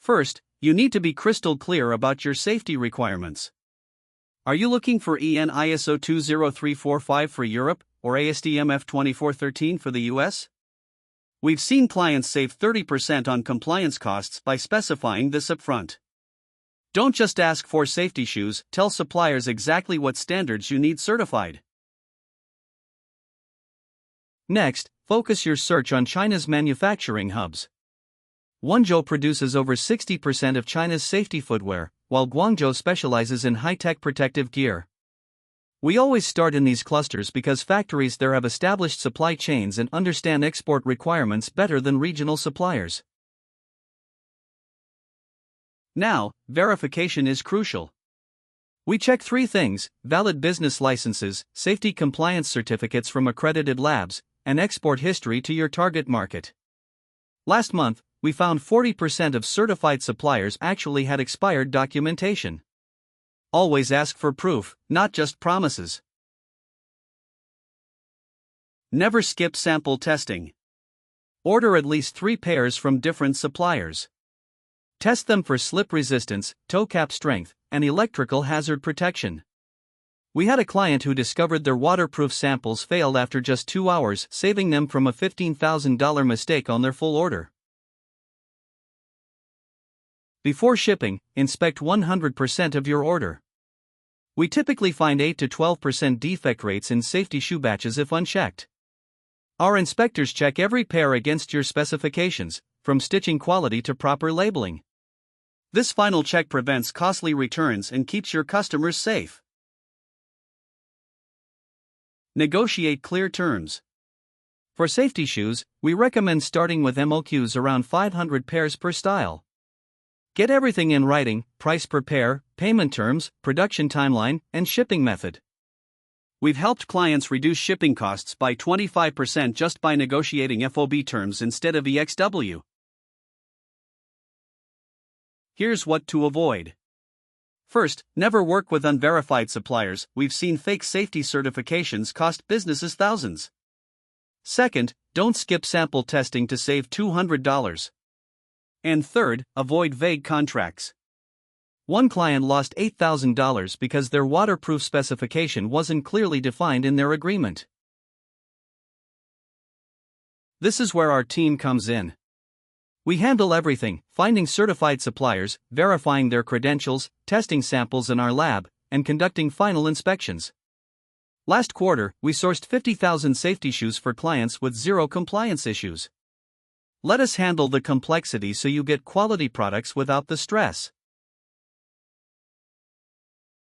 First, you need to be crystal clear about your safety requirements. Are you looking for EN ISO 20345 for Europe or ASTM F2413 for the US? We've seen clients save 30% on compliance costs by specifying this upfront. Don't just ask for safety shoes, tell suppliers exactly what standards you need certified. Next, focus your search on China's manufacturing hubs. Wenzhou produces over 60% of China's safety footwear, while Guangzhou specializes in high-tech protective gear. We always start in these clusters because factories there have established supply chains and understand export requirements better than regional suppliers. Now, verification is crucial. We check 3 things: valid business licenses, safety compliance certificates from accredited labs, and export history to your target market. Last month, we found 40% of certified suppliers actually had expired documentation. Always ask for proof, not just promises. Never skip sample testing. Order at least 3 pairs from different suppliers. Test them for slip resistance, toe cap strength, and electrical hazard protection. We had a client who discovered their waterproof samples failed after just 2 hours, saving them from a $15,000 mistake on their full order. Before shipping, inspect 100% of your order. We typically find 8 to 12% defect rates in safety shoe batches if unchecked. Our inspectors check every pair against your specifications, from stitching quality to proper labeling. This final check prevents costly returns and keeps your customers safe. Negotiate clear terms. For safety shoes, we recommend starting with MOQs around 500 pairs per style. Get everything in writing: price per pair, payment terms, production timeline, and shipping method. We've helped clients reduce shipping costs by 25% just by negotiating FOB terms instead of EXW. Here's what to avoid. First, never work with unverified suppliers. We've seen fake safety certifications cost businesses thousands. Second, don't skip sample testing to save $200. And third, avoid vague contracts. One client lost $8,000 because their waterproof specification wasn't clearly defined in their agreement. This is where our team comes in. We handle everything: finding certified suppliers, verifying their credentials, testing samples in our lab, and conducting final inspections. Last quarter, we sourced 50,000 safety shoes for clients with 0 compliance issues. Let us handle the complexity so you get quality products without the stress.